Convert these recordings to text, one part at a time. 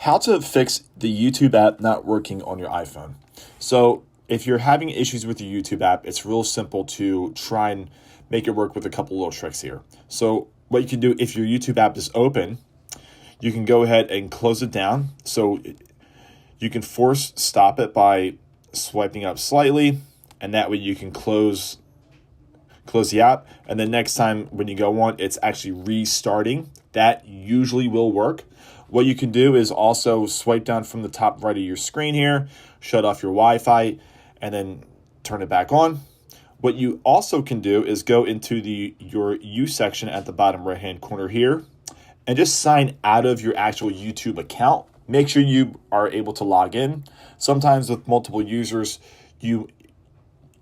how to fix the YouTube app not working on your iPhone. So if you're having issues with your YouTube app, it's real simple to try and make it work with a couple little tricks here. So what you can do, if your YouTube app is open, you can go ahead and close it down. So you can force stop it by swiping up slightly, and that way you can close the app, and then next time when you go on, it's actually restarting. That usually will work. What you can do is also swipe down from the top right of your screen here, shut off your Wi-Fi, and then turn it back on. What you also can do is go into your U section at the bottom right-hand corner here and just sign out of your actual YouTube account. Make sure you are able to log in. Sometimes with multiple users, you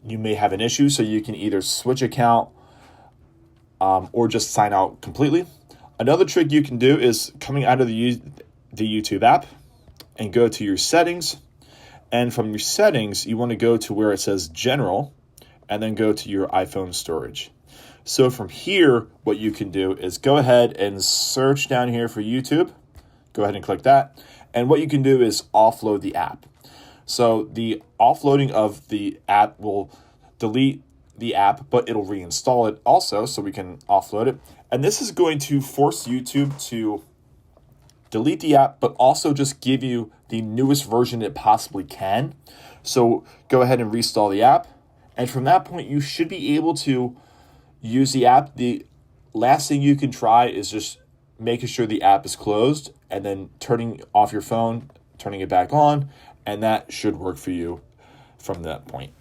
may have an issue, so you can either switch account or just sign out completely. Another trick you can do is coming out of the YouTube app and go to your settings. And from your settings, you want to go to where it says General and then go to your iPhone storage. So from here, what you can do is go ahead and search down here for YouTube. Go ahead and click that. And what you can do is offload the app. So the offloading of the app will delete the app, but it'll reinstall it also, so we can offload it. And this is going to force YouTube to delete the app, but also just give you the newest version it possibly can. So go ahead and reinstall the app. And from that point, you should be able to use the app. The last thing you can try is just making sure the app is closed and then turning off your phone, turning it back on, and that should work for you from that point.